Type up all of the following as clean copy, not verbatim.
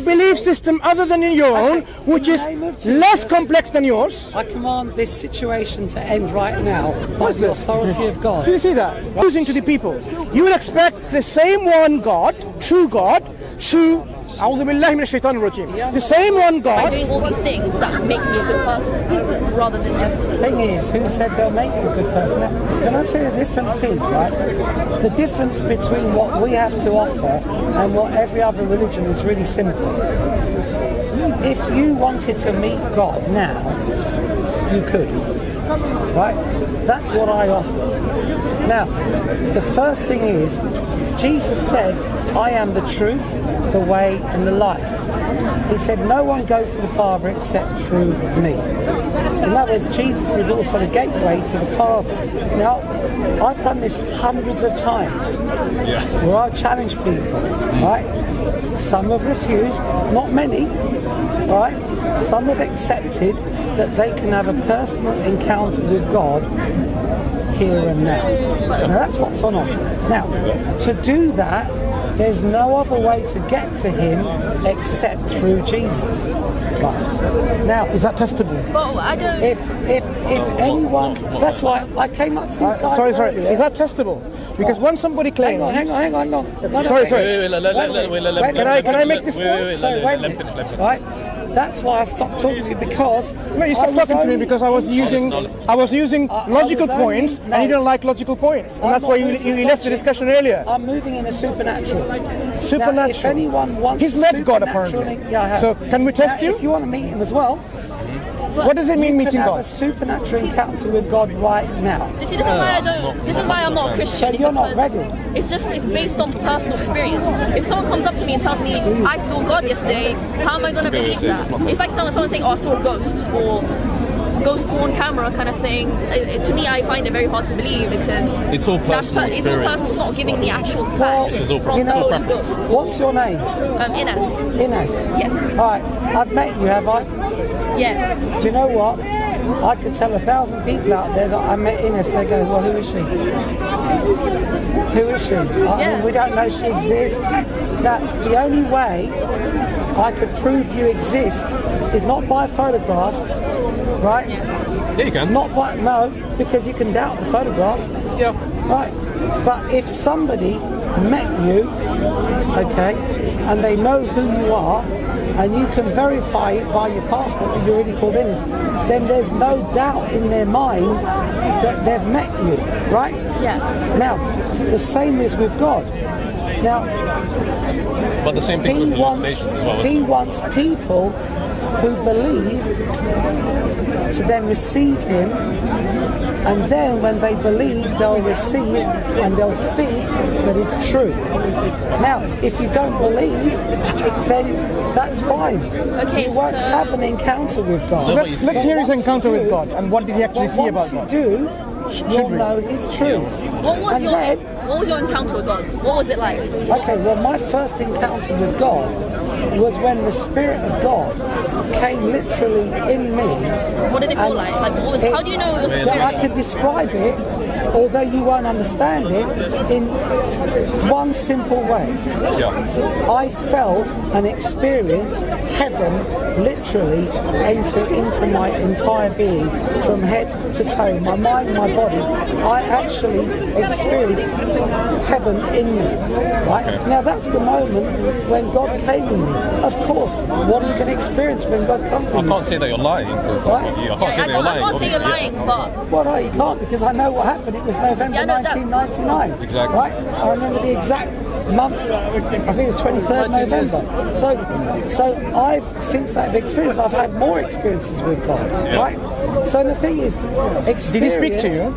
a belief system other than in your own, which is less complex than yours. I command this situation to end right now by the authority of God. Do you see that? Losing to the people. You will expect the same one God, true, the same one By God. doing all these things that make me a good person, rather than just... The thing is, who said they'll make you a good person? Can I tell you the difference is, right? The difference between what we have to offer and what every other religion is really simple. If you wanted to meet God now, you could. Right? That's what I offer. Now, the first thing is, Jesus said, I am the truth, the way and the life. He said, no one goes to the Father except through me. In other words, Jesus is also the gateway to the Father. Now, I've done this hundreds of times, where I've challenged people, right? Some have refused, not many, right? Some have accepted that they can have a personal encounter with God here and now. Now that's what's on offer. Now, to do that, there's no other way to get to Him except through Jesus. Right. Now, Is that testable? Well, I don't... if anyone, that's why I came up to these guys. Sorry. earlier. Is that testable? Because when somebody claims... Hang on. No, Sorry. Can I make this point? Sorry, wait a minute. Right? That's why I stopped talking to you, because... No, you stopped talking to me because I was using logical points, and you don't like logical points. And that's why you left the discussion earlier. I'm moving in a supernatural. Supernatural. Now, if anyone wants He's met God, apparently. Yeah, I have. So, can we test you? If you want to meet Him as well, What does it mean you meeting can have God? a supernatural encounter with God right now. You see, this is why I don't... This is why I'm not a Christian. So you're not because ready. It's based on personal experience. If someone comes up to me and tells me, I saw God yesterday, how am I going to believe that? It's like someone saying, oh, I saw a ghost, or ghost call on camera kind of thing. To me, I find it very hard to believe, because it's all personal experience. It's all personal, it's not giving me actual facts. This is all from the Holy preference. Book. What's your name? Ines. Ines? Yes. Alright, I've met you, have I? Yes. Do you know what? I could tell 1,000 people out there that I met Ines, they go, well, who is she? Who is she? I mean, we don't know she exists. Now, the only way I could prove you exist is not by photograph, right? Yeah, you can. Not by, no, because you can doubt the photograph. Yeah. Right. But if somebody met you, okay, and they know who you are, and you can verify it by your passport that you're really called Ines, then there's no doubt in their mind that they've met you, right? Yeah. Now, the same is with God. Now, But the same thing with hallucinations as well. He wants people who believe to then receive Him, and then when they believe, they'll receive and they'll see that it's true. Now, if you don't believe, then that's fine. Okay, you won't have an encounter with God. So Let's hear his encounter with God, and what did he actually see about God? Once you do, you'll know it's true. What was your encounter with God? What was it like? Okay, well, my first encounter with God was when the Spirit of God came literally in me. What did it feel like? Like, what was, how do you know it was a Well, I spirit? could describe it, although you won't understand it, in one simple way. I felt and experienced heaven literally enter into my entire being, from head to toe, my mind, my body. I actually experienced heaven in me. Right? Now that's the moment when God came in me. Of course, what are you going to experience when God comes in I you? can't say that you're lying. Right? I can't say that you're lying. I can't say you're obviously. lying, but... Well, no, you can't, because I know what happened. It was November Yeah, I know that. 1999. Exactly. Right? I remember the exact month. I think it was 23rd November. So I've, since that experience, I've had more experiences with God. Right? So the thing is, experience... Did he speak to you?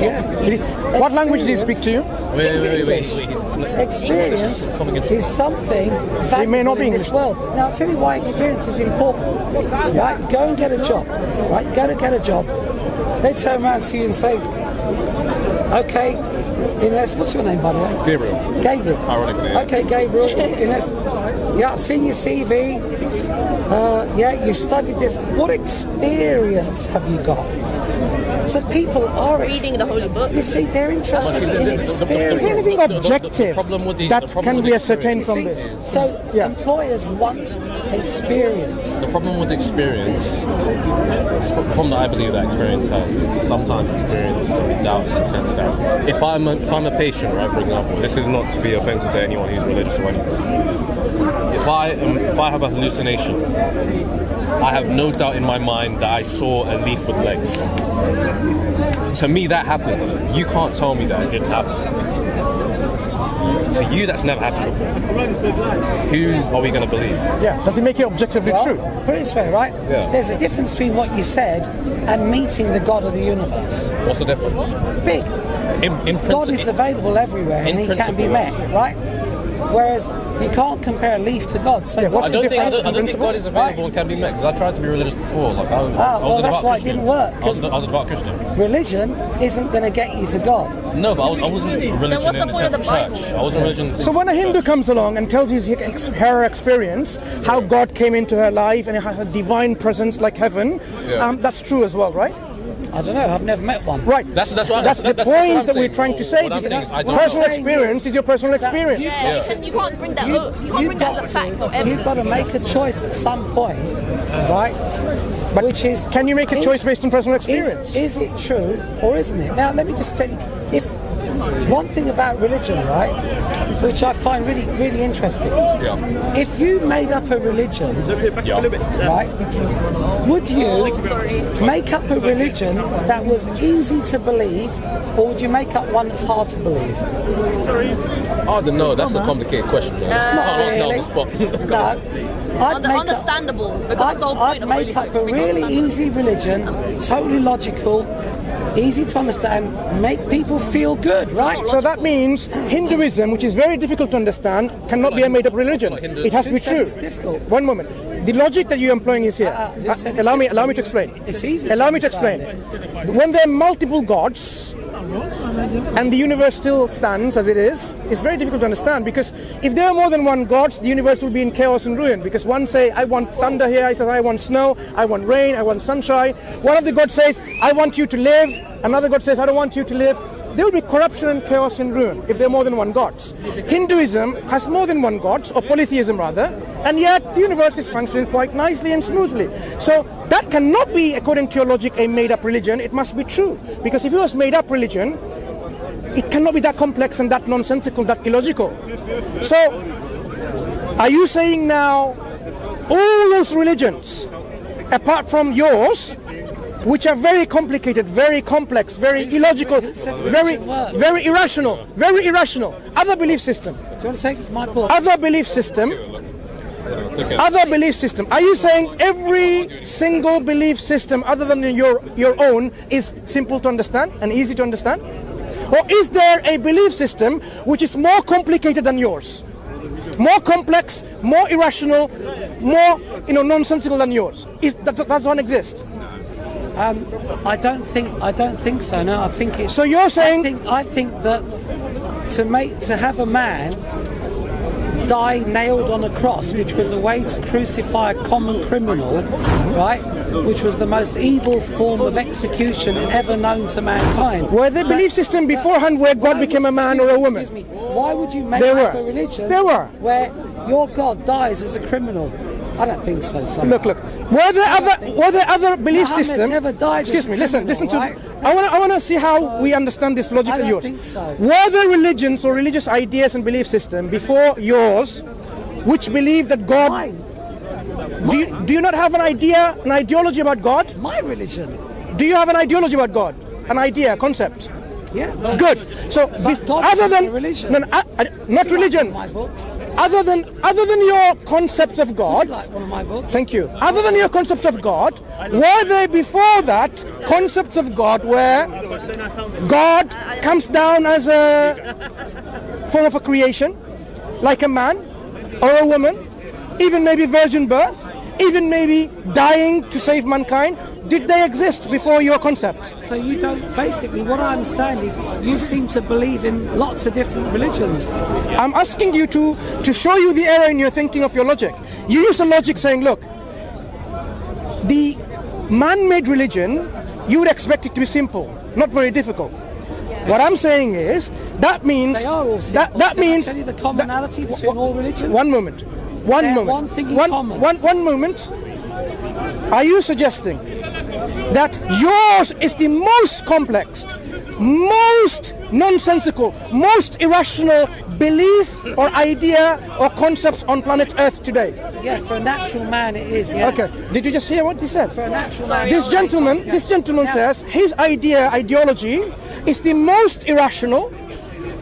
Yeah. What language did he speak to you? Wait. Experience is something It may not valuable be in this English. world. Now I'll tell you why experience is important. Right? Go and get a job. Right? Go to get a job. They turn around to you and say, okay, Ines, what's your name, by the way? Gabriel. Gabriel. Ironically, yeah. Okay, Gabriel. Ines, yeah, I've seen your CV. Yeah, you studied this. What experience have you got? So people are reading the holy book. You see, they're interested in experience. Is there anything objective that can be ascertained from this? So employers want experience. The problem with experience, the problem that I believe that experience has, is sometimes experience is going to be doubted in the sense that if I'm a patient, right, for example, this is not to be offensive to anyone who's religious or anything. If I have a hallucination, I have no doubt in my mind that I saw a leaf with legs. To me, that happened. You can't tell me that it didn't happen. To you, that's never happened before. Whose are we going to believe? Yeah. Does it make it objectively true? Put it this way, right? Yeah. There's a difference between what you said and meeting the God of the universe. What's the difference? Big. In God is available everywhere and he can be met, right? Whereas you can't compare a leaf to God. So what's I the don't difference? think God is available and can be met, because I tried to be religious before. Like I was well, that's why it didn't work. I was a devout Christian. Religion isn't going to get you to God. No, but I wasn't religion what's the in the point sense of of the Bible? church. I wasn't religion in the sense So when a of Hindu church. comes along and tells her experience, how God came into her life and her divine presence like heaven, that's true as well, right? I don't know, I've never met one. Right. That's the point what that I'm we're saying. trying to say. What I'm saying is I don't Personal know. experience is your personal experience. You can't bring that up. You can't bring that as a fact or evidence. You've got to make a choice at some point, right? But which is, can you make a choice based on personal experience? Is it true or isn't it? Now, let me just tell you, if one thing about religion, right, which I find really, really interesting, if you made up a religion, right, would you make up a religion that was easy to believe, or would you make up one that's hard to believe? I don't know, that's a complicated question. Not really. No. Understandable, because that's the whole point I'd make up a really easy religion, totally logical, easy to understand, make people feel good, right? So that means Hinduism, which is very difficult to understand, cannot be a made-up religion. It has to be true. It's difficult. One moment. The logic that you're employing is here. Allow me to explain. It's easy. Allow me to explain. When there are multiple gods, and the universe still stands as it is, it's very difficult to understand, because if there are more than one God, the universe will be in chaos and ruin, because one say, I want thunder here, I say, I want snow, I want rain, I want sunshine. One of the gods says, I want you to live, another God says, I don't want you to live. There will be corruption and chaos and ruin if there are more than one gods. Hinduism has more than one gods, or polytheism rather, and yet the universe is functioning quite nicely and smoothly. So that cannot be, according to your logic, a made-up religion. It must be true, because if it was made-up religion, it cannot be that complex and that nonsensical, that illogical. So, are you saying now all those religions, apart from yours, which are very complicated, very complex, very illogical, very irrational, other belief system? Do you want to take my book? Other belief system. Are you saying every single belief system other than your own is simple to understand and easy to understand? Or is there a belief system which is more complicated than yours? More complex, more irrational, more nonsensical than yours? Does one exist? I don't think so. No, I think it's. So you're saying? I think that to have a man die nailed on a cross, which was a way to crucify a common criminal, right? Which was the most evil form of execution ever known to mankind. Were there belief system beforehand where God became a man or a woman? Excuse me. Why would you make up a religion where your God dies as a criminal? I don't think so. Look. Were there other belief systems? Never died. Excuse me. Listen right? to. I want to see how we understand this logic of yours. I don't think so. Were there religions or religious ideas and belief system before yours, which believe that God? Mine. Do you not have an ideology about God? My religion. Do you have an ideology about God? An idea, concept? Yeah. Good. So other than religion. Not religion. My books. Other than your concepts of God. Would you like one of my books? Thank you. Other than your concepts of God, were there before that concepts of God where God comes down as a form of a creation, like a man or a woman, even maybe virgin birth, even maybe dying to save mankind? Did they exist before your concept? So you don't, basically what I understand is you seem to believe in lots of different religions. I'm asking you to show you the error in your thinking of your logic. You use the logic saying, look, the man-made religion you would expect it to be simple, not very difficult. What I'm saying is that means They are all simple. that means Can I tell you the commonality between all religions? One moment. One They have moment. one thing in common. One moment. Are you suggesting that yours is the most complex, most nonsensical, most irrational belief or idea or concepts on planet Earth today? Yeah, for a natural man it is, yeah. Okay. Did you just hear what he said? For a natural man. This gentleman says his ideology is the most irrational,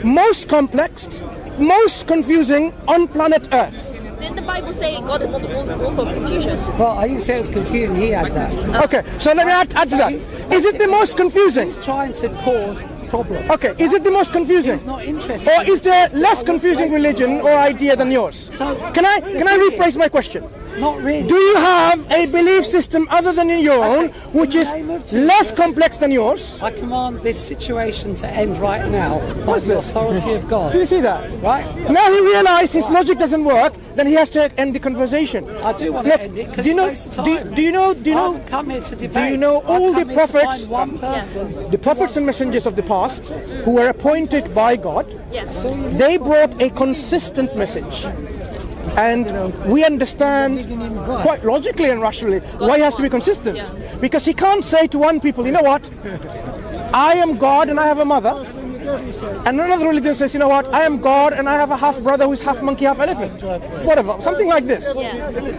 most complex, most confusing on planet Earth. Didn't the Bible say God is not the author of confusion? Well, I didn't say it was confusing, he had that. Okay, so let me add to that. Is it the most confusing? He's trying to cause problems. Okay, is it the most confusing? He's not interested. Or is there less confusing religion or idea than yours? So, Can I rephrase my question? Not really. Do you have a belief system other than your own, which is less complex than yours? I command this situation to end right now by What's the this? authority of God. Do you see that? Right? Now he realized his logic doesn't work, then he has to end the conversation. I do want to Look, end it because do you know? it's a waste of time. Do you know? I haven't come here to debate. you know all I've the come here to prophets? find one person. The prophets and messengers of the past, who were appointed by God, Yes. they brought a consistent message. And we understand quite logically and rationally why he has to be consistent. Because he can't say to one people, you know what, I am God and I have a mother. And another religion says, you know what, I am God and I have a half brother who's half monkey, half elephant. Whatever, something like this.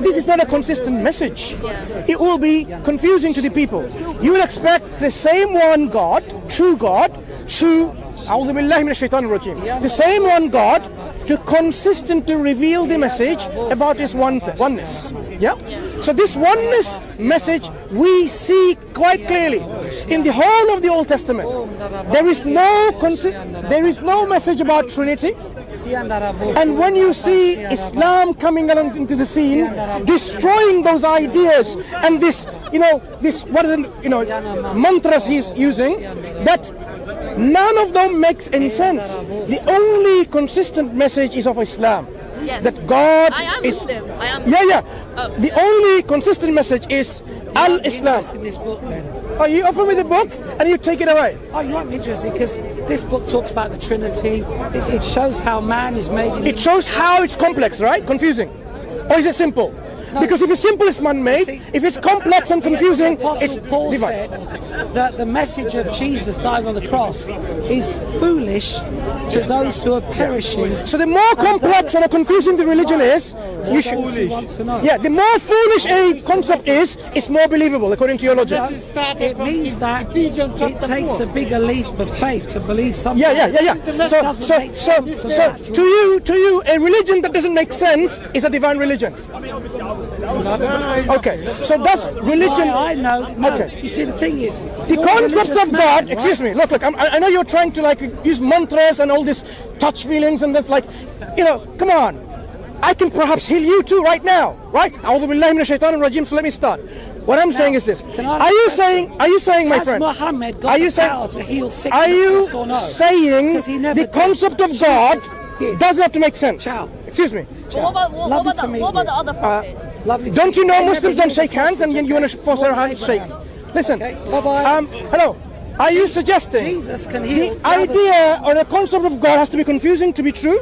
This is not a consistent message. It will be confusing to the people. You will expect the same one God, true God, the same one God to consistently reveal the message about his oneness. Yeah? So this oneness message we see quite clearly in the whole of the Old Testament. There is no message about Trinity. And when you see Islam coming along into the scene, destroying those ideas and this mantras he's using, that none of them makes any sense. The only consistent message is of Islam. Yes. That God I am is. Muslim. I am Yeah. Oh. The only consistent message is Al-Islam. In this book, then. Oh, you offer me the book and you take it away. Oh, you aren't interested because this book talks about the Trinity. It shows how man is made. In It shows how it's complex, right? Confusing. Or is it simple? Because if it's simple, it's man-made. If it's complex and confusing, the Apostle it's Paul divine. said that the message of Jesus dying on the cross is foolish to those who are perishing. So the more complex and confusing the religion is, you should. Want to know. Yeah, the more foolish a concept is, it's more believable according to your logic. It means that it takes a bigger leap of faith to believe something. Yeah. So to you, a religion that doesn't make sense is a divine religion. Okay, so that's religion. I know. No. Okay. You see, the thing is, The you're a concept religious of man, God, right? excuse me, look, I know you're trying to use mantras and all this touch feelings and that's come on. I can perhaps heal you too right now, right? A'udhu billahi minash shaitanir rajim, so let me start. What I'm saying is this. Are you saying, my Has friend, Muhammad got the power to heal sickness? are you yes or no? saying 'Cause he never the did. concept of God did. doesn't have to make sense? Ciao. Excuse me. What about the other prophets? Lovely. Don't you know Muslims don't shake hands hands and you want to force their hand shake? Listen, Okay, bye-bye. hello. Are you suggesting Jesus can the heal others. idea or the concept of God has to be confusing to be true?